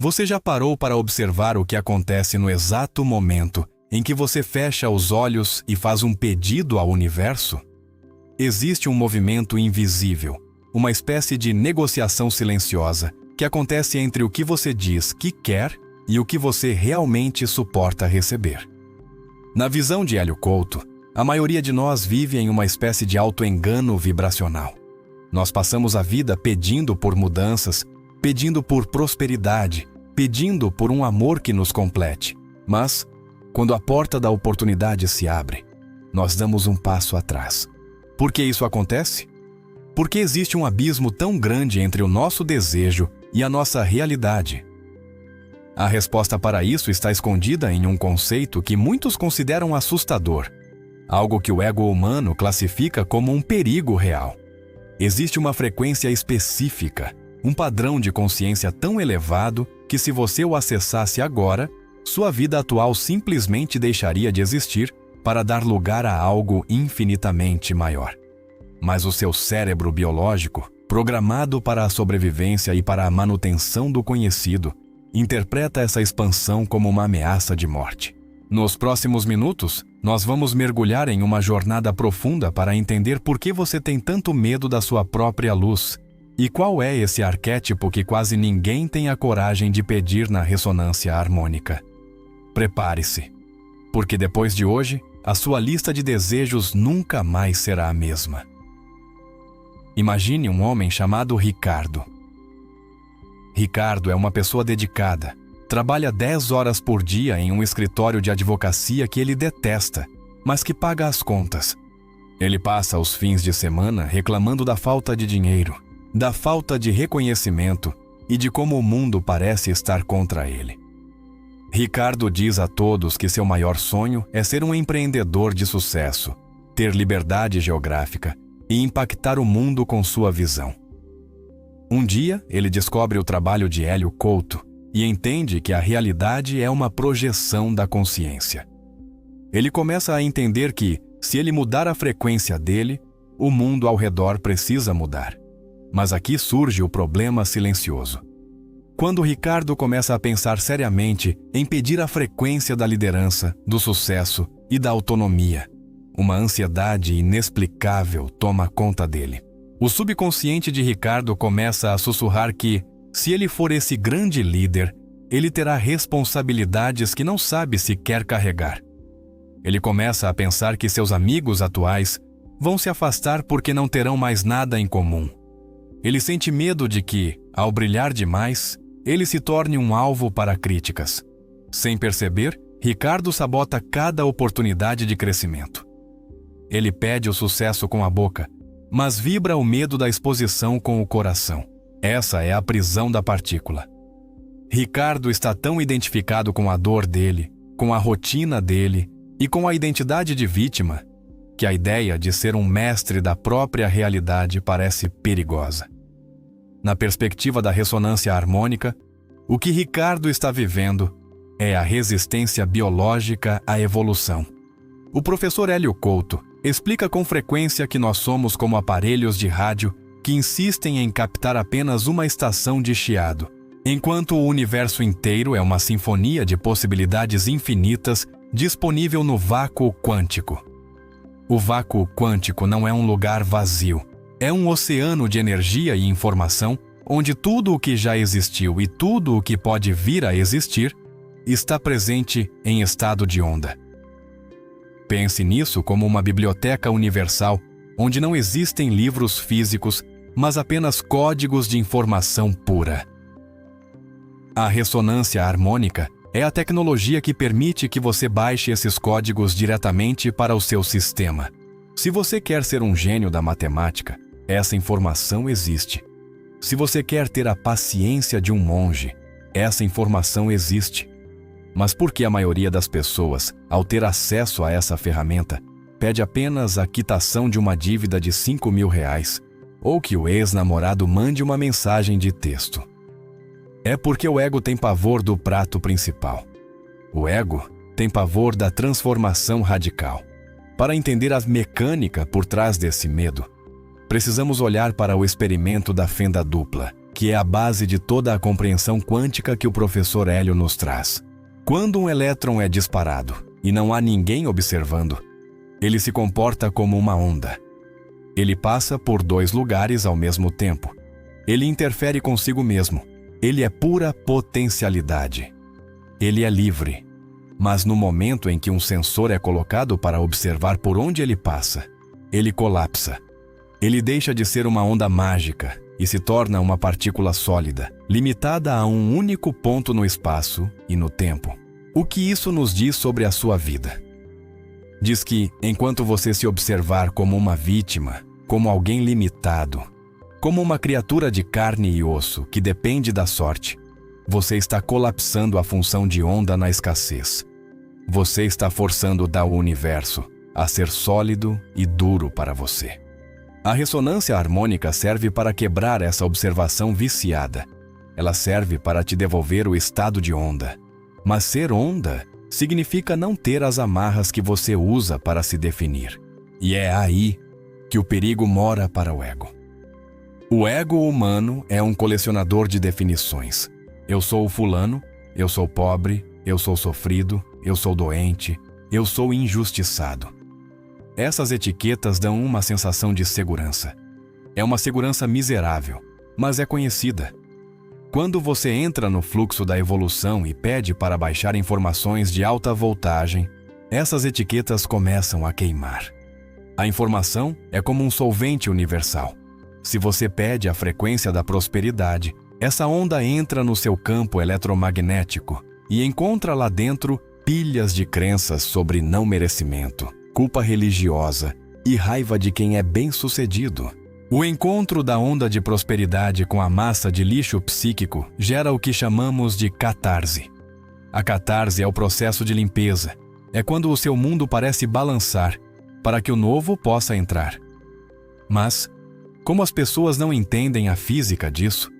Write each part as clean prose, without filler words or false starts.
Você já parou para observar o que acontece no exato momento em que você fecha os olhos e faz um pedido ao universo? Existe um movimento invisível, uma espécie de negociação silenciosa que acontece entre o que você diz que quer e o que você realmente suporta receber. Na visão de Hélio Couto, a maioria de nós vive em uma espécie de auto-engano vibracional. Nós passamos a vida pedindo por mudanças, pedindo por prosperidade, pedindo por um amor que nos complete. Mas, quando a porta da oportunidade se abre, nós damos um passo atrás. Por que isso acontece? Porque existe um abismo tão grande entre o nosso desejo e a nossa realidade. A resposta para isso está escondida em um conceito que muitos consideram assustador, algo que o ego humano classifica como um perigo real. Existe uma frequência específica, um padrão de consciência tão elevado que, se você o acessasse agora, sua vida atual simplesmente deixaria de existir para dar lugar a algo infinitamente maior. Mas o seu cérebro biológico, programado para a sobrevivência e para a manutenção do conhecido, interpreta essa expansão como uma ameaça de morte. Nos próximos minutos, nós vamos mergulhar em uma jornada profunda para entender por que você tem tanto medo da sua própria luz e qual é esse arquétipo que quase ninguém tem a coragem de pedir na ressonância harmônica. Prepare-se, porque depois de hoje, a sua lista de desejos nunca mais será a mesma. Imagine um homem chamado Ricardo. Ricardo é uma pessoa dedicada. Trabalha 10 horas por dia em um escritório de advocacia que ele detesta, mas que paga as contas. Ele passa os fins de semana reclamando da falta de dinheiro, da falta de reconhecimento e de como o mundo parece estar contra ele. Ricardo diz a todos que seu maior sonho é ser um empreendedor de sucesso, ter liberdade geográfica e impactar o mundo com sua visão. Um dia, ele descobre o trabalho de Hélio Couto e entende que a realidade é uma projeção da consciência. Ele começa a entender que, se ele mudar a frequência dele, o mundo ao redor precisa mudar. Mas aqui surge o problema silencioso. Quando Ricardo começa a pensar seriamente em pedir a frequência da liderança, do sucesso e da autonomia, uma ansiedade inexplicável toma conta dele. O subconsciente de Ricardo começa a sussurrar que, se ele for esse grande líder, ele terá responsabilidades que não sabe se quer carregar. Ele começa a pensar que seus amigos atuais vão se afastar porque não terão mais nada em comum. Ele sente medo de que, ao brilhar demais, ele se torne um alvo para críticas. Sem perceber, Ricardo sabota cada oportunidade de crescimento. Ele pede o sucesso com a boca, mas vibra o medo da exposição com o coração. Essa é a prisão da partícula. Ricardo está tão identificado com a dor dele, com a rotina dele e com a identidade de vítima, que a ideia de ser um mestre da própria realidade parece perigosa. Na perspectiva da ressonância harmônica, o que Ricardo está vivendo é a resistência biológica à evolução. O professor Hélio Couto explica com frequência que nós somos como aparelhos de rádio que insistem em captar apenas uma estação de chiado, enquanto o universo inteiro é uma sinfonia de possibilidades infinitas disponível no vácuo quântico. O vácuo quântico não é um lugar vazio, é um oceano de energia e informação onde tudo o que já existiu e tudo o que pode vir a existir está presente em estado de onda. Pense nisso como uma biblioteca universal onde não existem livros físicos, mas apenas códigos de informação pura. A ressonância harmônica é a tecnologia que permite que você baixe esses códigos diretamente para o seu sistema. Se você quer ser um gênio da matemática, essa informação existe. Se você quer ter a paciência de um monge, essa informação existe. Mas por que a maioria das pessoas, ao ter acesso a essa ferramenta, pede apenas a quitação de uma dívida de R$5.000 ou que o ex-namorado mande uma mensagem de texto? É porque o ego tem pavor do prato principal. O ego tem pavor da transformação radical. Para entender a mecânica por trás desse medo, precisamos olhar para o experimento da fenda dupla, que é a base de toda a compreensão quântica que o professor Hélio nos traz. Quando um elétron é disparado e não há ninguém observando, ele se comporta como uma onda. Ele passa por dois lugares ao mesmo tempo. Ele interfere consigo mesmo. Ele é pura potencialidade. Ele é livre. Mas no momento em que um sensor é colocado para observar por onde ele passa, ele colapsa. Ele deixa de ser uma onda mágica e se torna uma partícula sólida, limitada a um único ponto no espaço e no tempo. O que isso nos diz sobre a sua vida? Diz que, enquanto você se observar como uma vítima, como alguém limitado, como uma criatura de carne e osso que depende da sorte, você está colapsando a função de onda na escassez. Você está forçando o universo a ser sólido e duro para você. A ressonância harmônica serve para quebrar essa observação viciada. Ela serve para te devolver o estado de onda. Mas ser onda significa não ter as amarras que você usa para se definir. E é aí que o perigo mora para o ego. O ego humano é um colecionador de definições. Eu sou o fulano, eu sou pobre, eu sou sofrido, eu sou doente, eu sou injustiçado. Essas etiquetas dão uma sensação de segurança. É uma segurança miserável, mas é conhecida. Quando você entra no fluxo da evolução e pede para baixar informações de alta voltagem, essas etiquetas começam a queimar. A informação é como um solvente universal. Se você pede a frequência da prosperidade, essa onda entra no seu campo eletromagnético e encontra lá dentro pilhas de crenças sobre não merecimento, culpa religiosa e raiva de quem é bem-sucedido. O encontro da onda de prosperidade com a massa de lixo psíquico gera o que chamamos de catarse. A catarse é o processo de limpeza. É quando o seu mundo parece balançar para que o novo possa entrar. Mas, como as pessoas não entendem a física disso,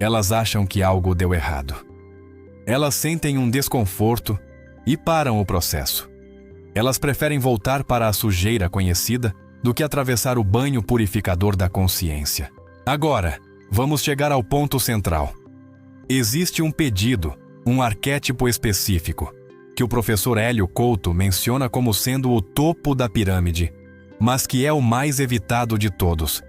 elas acham que algo deu errado. Elas sentem um desconforto e param o processo. Elas preferem voltar para a sujeira conhecida do que atravessar o banho purificador da consciência. Agora, vamos chegar ao ponto central. Existe um pedido, um arquétipo específico, que o professor Hélio Couto menciona como sendo o topo da pirâmide, mas que é o mais evitado de todos.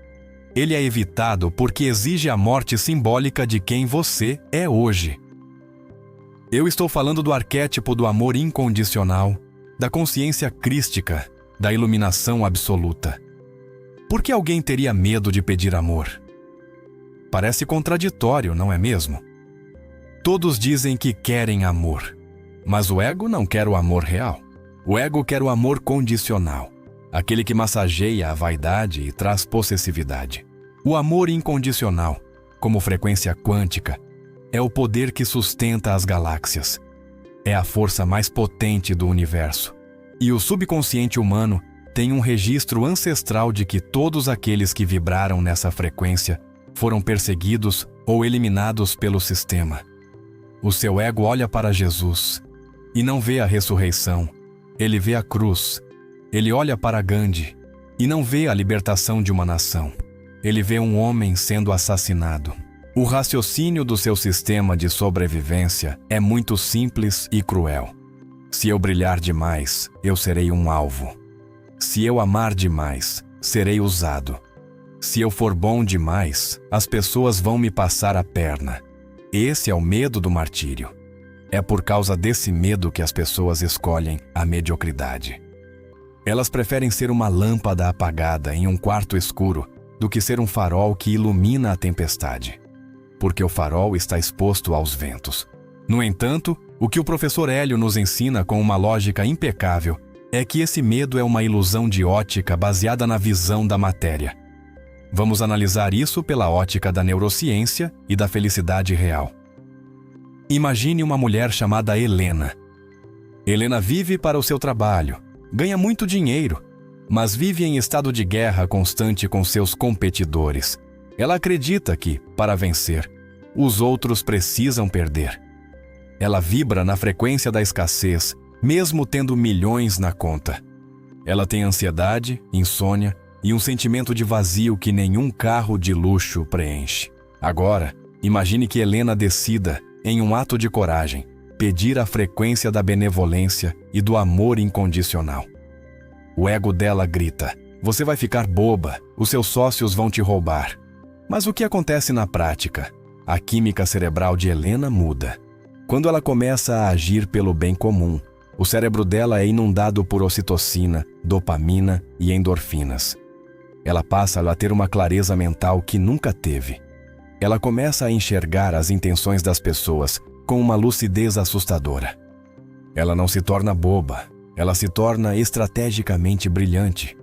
Ele é evitado porque exige a morte simbólica de quem você é hoje. Eu estou falando do arquétipo do amor incondicional, da consciência crística, da iluminação absoluta. Por que alguém teria medo de pedir amor? Parece contraditório, não é mesmo? Todos dizem que querem amor, mas o ego não quer o amor real. O ego quer o amor condicional, aquele que massageia a vaidade e traz possessividade. O amor incondicional, como frequência quântica, é o poder que sustenta as galáxias. É a força mais potente do universo. E o subconsciente humano tem um registro ancestral de que todos aqueles que vibraram nessa frequência foram perseguidos ou eliminados pelo sistema. O seu ego olha para Jesus e não vê a ressurreição. Ele vê a cruz. Ele olha para Gandhi e não vê a libertação de uma nação. Ele vê um homem sendo assassinado. O raciocínio do seu sistema de sobrevivência é muito simples e cruel. Se eu brilhar demais, eu serei um alvo. Se eu amar demais, serei usado. Se eu for bom demais, as pessoas vão me passar a perna. Esse é o medo do martírio. É por causa desse medo que as pessoas escolhem a mediocridade. Elas preferem ser uma lâmpada apagada em um quarto escuro do que ser um farol que ilumina a tempestade. Porque o farol está exposto aos ventos. No entanto, o que o professor Hélio nos ensina com uma lógica impecável é que esse medo é uma ilusão de ótica baseada na visão da matéria. Vamos analisar isso pela ótica da neurociência e da felicidade real. Imagine uma mulher chamada Helena. Helena vive para o seu trabalho, ganha muito dinheiro, mas vive em estado de guerra constante com seus competidores. Ela acredita que, para vencer, os outros precisam perder. Ela vibra na frequência da escassez, mesmo tendo milhões na conta. Ela tem ansiedade, insônia e um sentimento de vazio que nenhum carro de luxo preenche. Agora, Imagine que Helena decida, em um ato de coragem, pedir a frequência da benevolência e do amor incondicional. O ego dela grita: você vai ficar boba, os seus sócios vão te roubar. Mas o que acontece na prática? A química cerebral de Helena muda. Quando ela começa a agir pelo bem comum, o cérebro dela é inundado por ocitocina, dopamina e endorfinas. Ela passa a ter uma clareza mental que nunca teve. Ela começa a enxergar as intenções das pessoas com uma lucidez assustadora. Ela não se torna boba, ela se torna estrategicamente brilhante,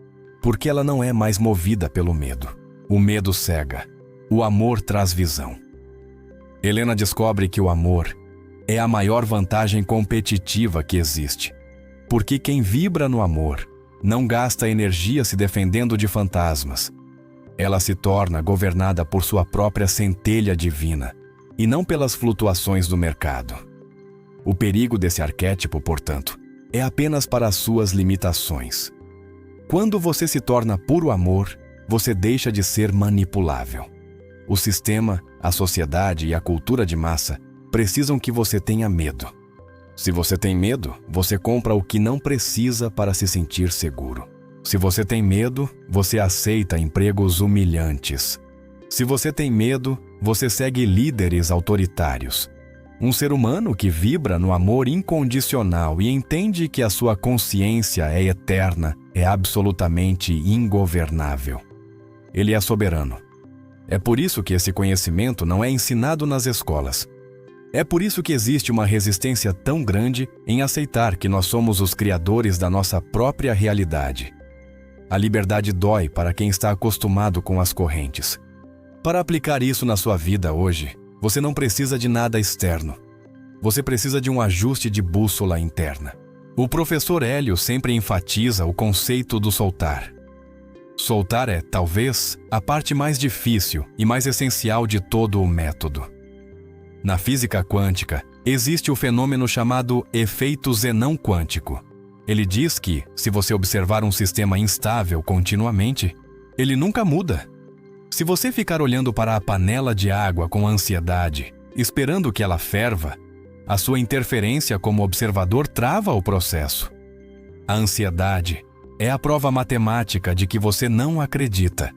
porque ela não é mais movida pelo medo. O medo cega, o amor traz visão. Helena descobre que o amor é a maior vantagem competitiva que existe, porque quem vibra no amor não gasta energia se defendendo de fantasmas. Ela se torna governada por sua própria centelha divina e não pelas flutuações do mercado. O perigo desse arquétipo, portanto, é apenas para as suas limitações. Quando você se torna puro amor, você deixa de ser manipulável. O sistema, a sociedade e a cultura de massa precisam que você tenha medo. Se você tem medo, você compra o que não precisa para se sentir seguro. Se você tem medo, você aceita empregos humilhantes. Se você tem medo, você segue líderes autoritários. Um ser humano que vibra no amor incondicional e entende que a sua consciência é eterna é absolutamente ingovernável. Ele é soberano. É por isso que esse conhecimento não é ensinado nas escolas. É por isso que existe uma resistência tão grande em aceitar que nós somos os criadores da nossa própria realidade. A liberdade dói para quem está acostumado com as correntes. Para aplicar isso na sua vida hoje, você não precisa de nada externo. Você precisa de um ajuste de bússola interna. O professor Hélio sempre enfatiza o conceito do soltar. Soltar é, talvez, a parte mais difícil e mais essencial de todo o método. Na física quântica, existe o fenômeno chamado efeito Zenão quântico. Ele diz que, se você observar um sistema instável continuamente, ele nunca muda. Se você ficar olhando para a panela de água com ansiedade, esperando que ela ferva, a sua interferência como observador trava o processo. A ansiedade é a prova matemática de que você não acredita.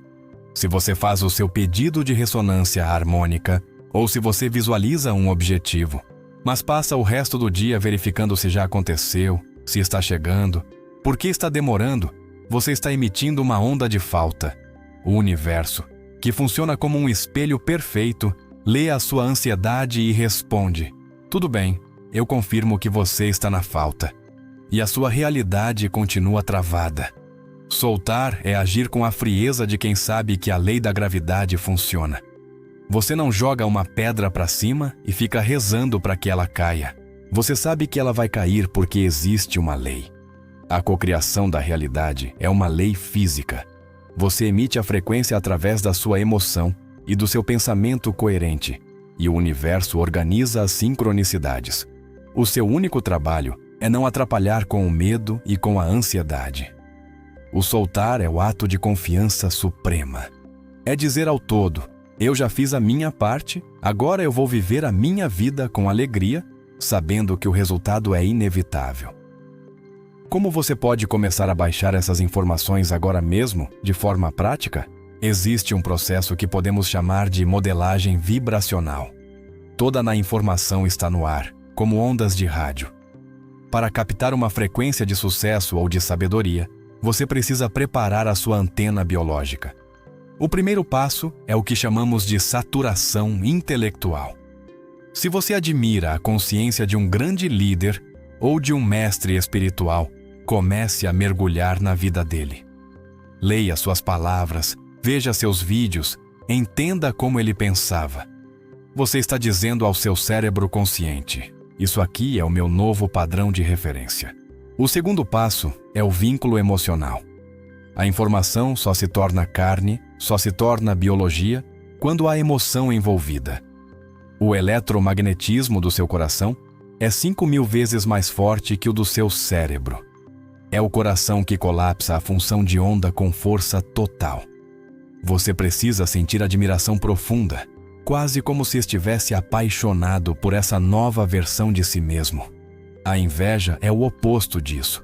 Se você faz o seu pedido de ressonância harmônica, ou se você visualiza um objetivo, mas passa o resto do dia verificando se já aconteceu, se está chegando, por que está demorando, você está emitindo uma onda de falta. O universo, que funciona como um espelho perfeito, lê a sua ansiedade e responde: tudo bem, eu confirmo que você está na falta. E a sua realidade continua travada. Soltar é agir com a frieza de quem sabe que a lei da gravidade funciona. Você não joga uma pedra para cima e fica rezando para que ela caia. Você sabe que ela vai cair porque existe uma lei. A cocriação da realidade é uma lei física. Você emite a frequência através da sua emoção e do seu pensamento coerente, e o universo organiza as sincronicidades. O seu único trabalho é não atrapalhar com o medo e com a ansiedade. O soltar é o ato de confiança suprema. É dizer ao todo: eu já fiz a minha parte, agora eu vou viver a minha vida com alegria, sabendo que o resultado é inevitável. Como você pode começar a baixar essas informações agora mesmo, de forma prática? Existe um processo que podemos chamar de modelagem vibracional. Toda a informação está no ar, como ondas de rádio. Para captar uma frequência de sucesso ou de sabedoria, você precisa preparar a sua antena biológica. O primeiro passo é o que chamamos de saturação intelectual. Se você admira a consciência de um grande líder ou de um mestre espiritual, comece a mergulhar na vida dele. Leia suas palavras, veja seus vídeos, entenda como ele pensava. Você está dizendo ao seu cérebro consciente: isso aqui é o meu novo padrão de referência. O segundo passo é o vínculo emocional. A informação só se torna carne, só se torna biologia, quando há emoção envolvida. O eletromagnetismo do seu coração é 5.000 vezes mais forte que o do seu cérebro. É o coração que colapsa a função de onda com força total. Você precisa sentir admiração profunda. quase como se estivesse apaixonado por essa nova versão de si mesmo. A inveja é o oposto disso.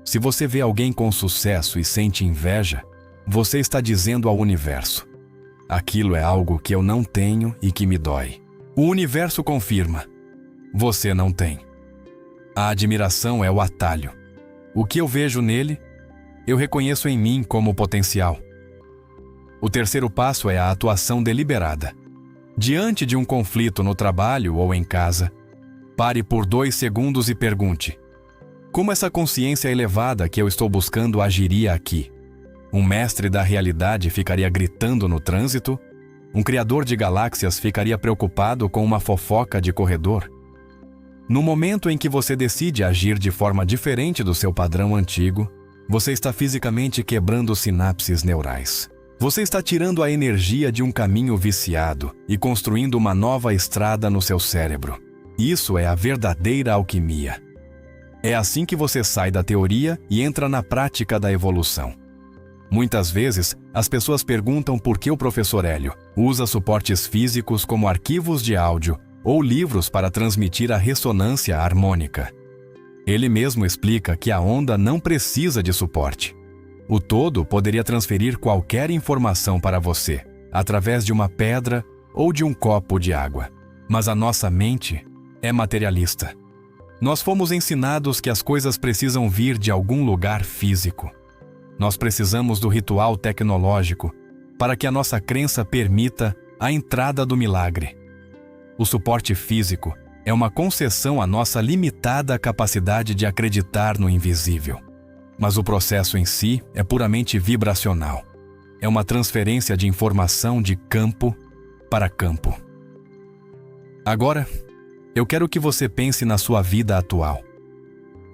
Se você vê alguém com sucesso e sente inveja, você está dizendo ao universo: aquilo é algo que eu não tenho e que me dói. O universo confirma: você não tem. A admiração é o atalho. O que eu vejo nele, eu reconheço em mim como potencial. O terceiro passo é a atuação deliberada. Diante de um conflito no trabalho ou em casa, pare por 2 segundos e pergunte: como essa consciência elevada que eu estou buscando agiria aqui? Um mestre da realidade ficaria gritando no trânsito? Um criador de galáxias ficaria preocupado com uma fofoca de corredor? No momento em que você decide agir de forma diferente do seu padrão antigo, você está fisicamente quebrando sinapses neurais. Você está tirando a energia de um caminho viciado e construindo uma nova estrada no seu cérebro. Isso é a verdadeira alquimia. É assim que você sai da teoria e entra na prática da evolução. Muitas vezes, as pessoas perguntam por que o professor Hélio usa suportes físicos como arquivos de áudio ou livros para transmitir a ressonância harmônica. Ele mesmo explica que a onda não precisa de suporte. O todo poderia transferir qualquer informação para você, através de uma pedra ou de um copo de água. Mas a nossa mente é materialista. Nós fomos ensinados que as coisas precisam vir de algum lugar físico. Nós precisamos do ritual tecnológico para que a nossa crença permita a entrada do milagre. O suporte físico é uma concessão à nossa limitada capacidade de acreditar no invisível. Mas o processo em si é puramente vibracional. É uma transferência de informação de campo para campo. Agora, eu quero que você pense na sua vida atual.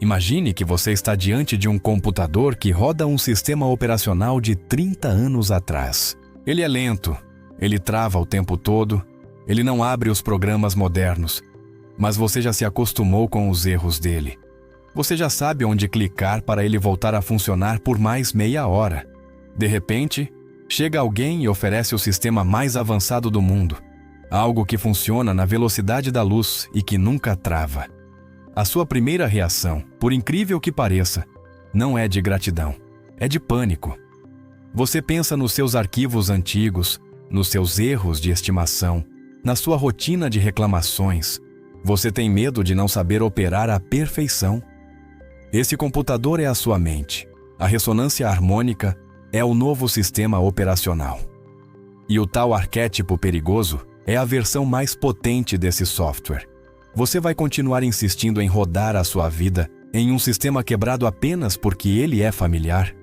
Imagine que você está diante de um computador que roda um sistema operacional de 30 anos atrás. Ele é lento, ele trava o tempo todo, ele não abre os programas modernos, mas você já se acostumou com os erros dele. Você já sabe onde clicar para ele voltar a funcionar por mais meia hora. De repente, chega alguém e oferece o sistema mais avançado do mundo, algo que funciona na velocidade da luz e que nunca trava. A sua primeira reação, por incrível que pareça, não é de gratidão, é de pânico. Você pensa nos seus arquivos antigos, nos seus erros de estimação, na sua rotina de reclamações. Você tem medo de não saber operar à perfeição. Esse computador é a sua mente. A ressonância harmônica é o novo sistema operacional. E o tal arquétipo perigoso é a versão mais potente desse software. Você vai continuar insistindo em rodar a sua vida em um sistema quebrado apenas porque ele é familiar?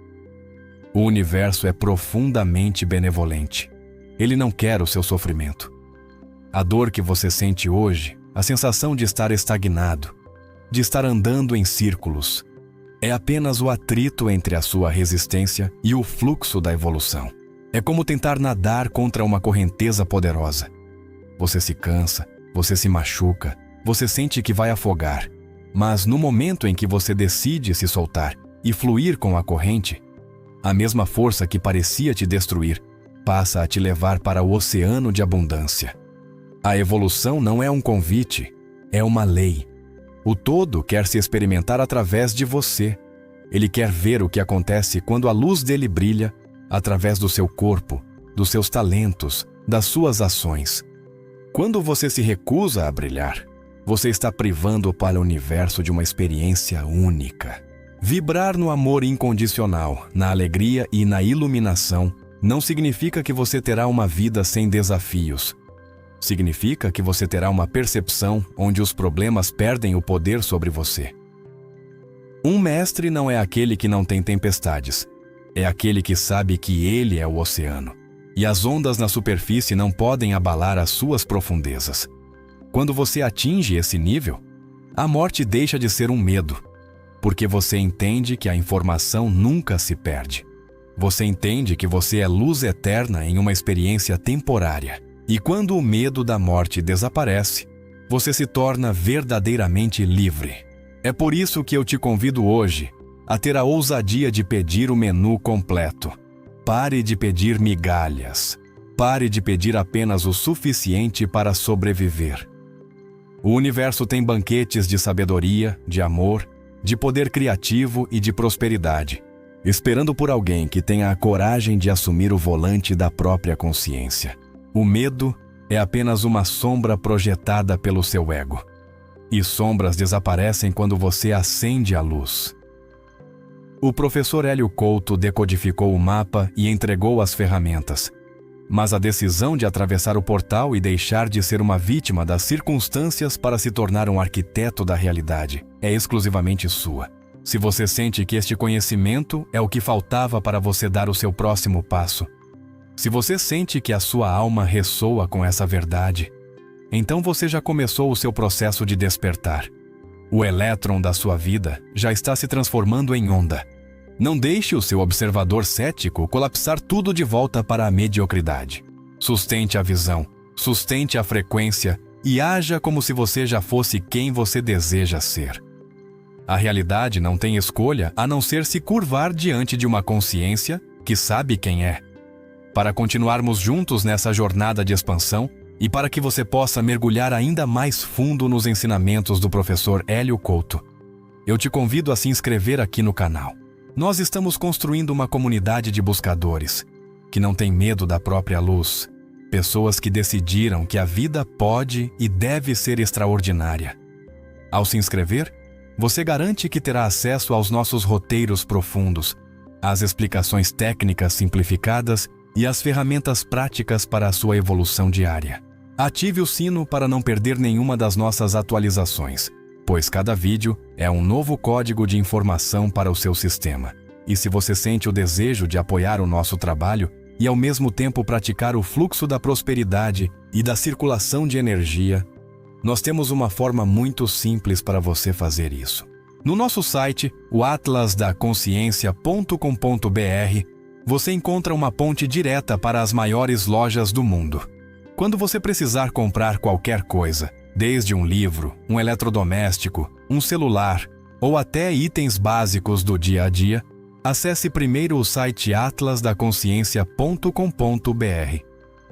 O universo é profundamente benevolente. Ele não quer o seu sofrimento. A dor que você sente hoje, a sensação de estar estagnado, de estar andando em círculos, é apenas o atrito entre a sua resistência e o fluxo da evolução. É como tentar nadar contra uma correnteza poderosa. Você se cansa, você se machuca, você sente que vai afogar, mas no momento em que você decide se soltar e fluir com a corrente, a mesma força que parecia te destruir passa a te levar para o oceano de abundância. A evolução não é um convite, é uma lei. O todo quer se experimentar através de você. Ele quer ver o que acontece quando a luz dele brilha através do seu corpo, dos seus talentos, das suas ações. Quando você se recusa a brilhar, você está privando para o universo de uma experiência única. Vibrar no amor incondicional, na alegria e na iluminação, não significa que você terá uma vida sem desafios. Significa que você terá uma percepção onde os problemas perdem o poder sobre você. Um mestre não é aquele que não tem tempestades. É aquele que sabe que ele é o oceano. E as ondas na superfície não podem abalar as suas profundezas. Quando você atinge esse nível, a morte deixa de ser um medo, porque você entende que a informação nunca se perde. Você entende que você é luz eterna em uma experiência temporária. E quando o medo da morte desaparece, você se torna verdadeiramente livre. É por isso que eu te convido hoje a ter a ousadia de pedir o menu completo. Pare de pedir migalhas. Pare de pedir apenas o suficiente para sobreviver. O universo tem banquetes de sabedoria, de amor, de poder criativo e de prosperidade, esperando por alguém que tenha a coragem de assumir o volante da própria consciência. O medo é apenas uma sombra projetada pelo seu ego. E sombras desaparecem quando você acende a luz. O professor Hélio Couto decodificou o mapa e entregou as ferramentas. Mas a decisão de atravessar o portal e deixar de ser uma vítima das circunstâncias para se tornar um arquiteto da realidade é exclusivamente sua. Se você sente que este conhecimento é o que faltava para você dar o seu próximo passo, se você sente que a sua alma ressoa com essa verdade, então você já começou o seu processo de despertar. O elétron da sua vida já está se transformando em onda. Não deixe o seu observador cético colapsar tudo de volta para a mediocridade. Sustente a visão, sustente a frequência e haja como se você já fosse quem você deseja ser. A realidade não tem escolha a não ser se curvar diante de uma consciência que sabe quem é. Para continuarmos juntos nessa jornada de expansão e para que você possa mergulhar ainda mais fundo nos ensinamentos do professor Hélio Couto, eu te convido a se inscrever aqui no canal. Nós estamos construindo uma comunidade de buscadores que não tem medo da própria luz, pessoas que decidiram que a vida pode e deve ser extraordinária. Ao se inscrever, você garante que terá acesso aos nossos roteiros profundos, às explicações técnicas simplificadas e às ferramentas práticas para a sua evolução diária. Ative o sino para não perder nenhuma das nossas atualizações, pois cada vídeo é um novo código de informação para o seu sistema. E se você sente o desejo de apoiar o nosso trabalho e ao mesmo tempo praticar o fluxo da prosperidade e da circulação de energia, nós temos uma forma muito simples para você fazer isso. No nosso site, o atlasdaconsciência.com.br, você encontra uma ponte direta para as maiores lojas do mundo. Quando você precisar comprar qualquer coisa, desde um livro, um eletrodoméstico, um celular ou até itens básicos do dia a dia, acesse primeiro o site atlasdaconsciência.com.br.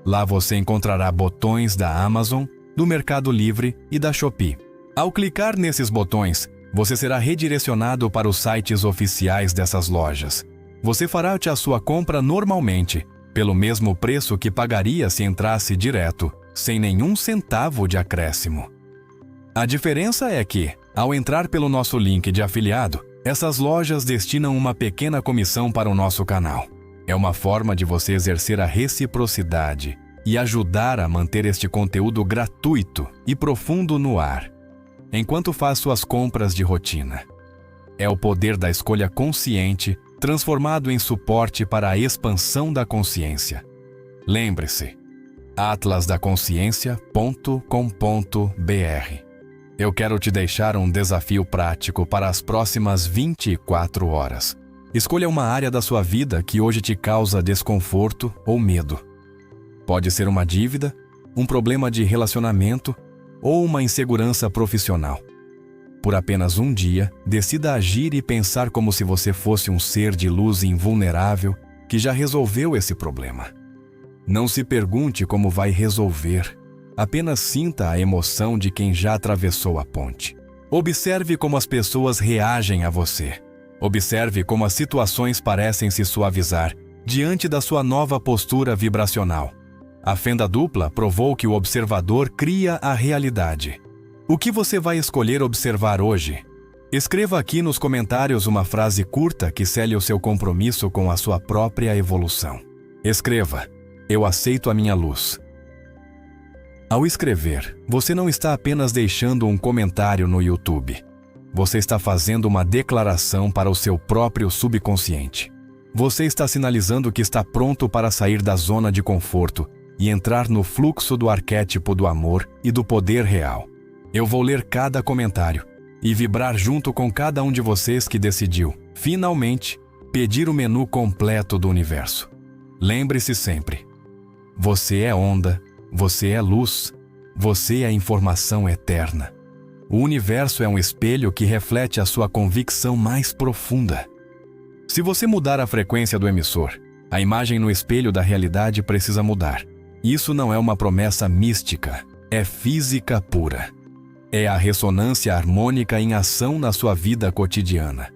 Lá você encontrará botões da Amazon, do Mercado Livre e da Shopee. Ao clicar nesses botões, você será redirecionado para os sites oficiais dessas lojas. Você fará a sua compra normalmente, pelo mesmo preço que pagaria se entrasse direto, sem nenhum centavo de acréscimo. A diferença é que, ao entrar pelo nosso link de afiliado, essas lojas destinam uma pequena comissão para o nosso canal. É uma forma de você exercer a reciprocidade e ajudar a manter este conteúdo gratuito e profundo no ar, enquanto faz suas compras de rotina. É o poder da escolha consciente transformado em suporte para a expansão da consciência. Lembre-se, atlasdaconsciência.com.br. Eu quero te deixar um desafio prático para as próximas 24 horas. Escolha uma área da sua vida que hoje te causa desconforto ou medo. Pode ser uma dívida, um problema de relacionamento ou uma insegurança profissional. Por apenas um dia, decida agir e pensar como se você fosse um ser de luz invulnerável que já resolveu esse problema. Não se pergunte como vai resolver. Apenas sinta a emoção de quem já atravessou a ponte. Observe como as pessoas reagem a você. Observe como as situações parecem se suavizar diante da sua nova postura vibracional. A fenda dupla provou que o observador cria a realidade. O que você vai escolher observar hoje? Escreva aqui nos comentários uma frase curta que cele o seu compromisso com a sua própria evolução. Escreva: eu aceito a minha luz. Ao escrever, você não está apenas deixando um comentário no YouTube. Você está fazendo uma declaração para o seu próprio subconsciente. Você está sinalizando que está pronto para sair da zona de conforto e entrar no fluxo do arquétipo do amor e do poder real. Eu vou ler cada comentário e vibrar junto com cada um de vocês que decidiu, finalmente, pedir o menu completo do universo. Lembre-se sempre: você é onda, você é luz, você é informação eterna. O universo é um espelho que reflete a sua convicção mais profunda. Se você mudar a frequência do emissor, a imagem no espelho da realidade precisa mudar. Isso não é uma promessa mística, é física pura. É a ressonância harmônica em ação na sua vida cotidiana.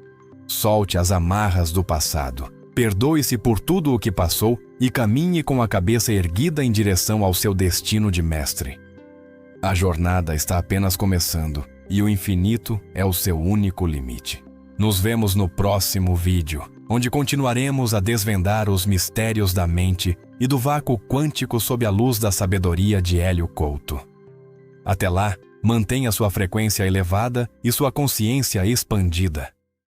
Solte as amarras do passado, perdoe-se por tudo o que passou e caminhe com a cabeça erguida em direção ao seu destino de mestre. A jornada está apenas começando e o infinito é o seu único limite. Nos vemos no próximo vídeo, onde continuaremos a desvendar os mistérios da mente e do vácuo quântico sob a luz da sabedoria de Hélio Couto. Até lá, mantenha sua frequência elevada e sua consciência expandida.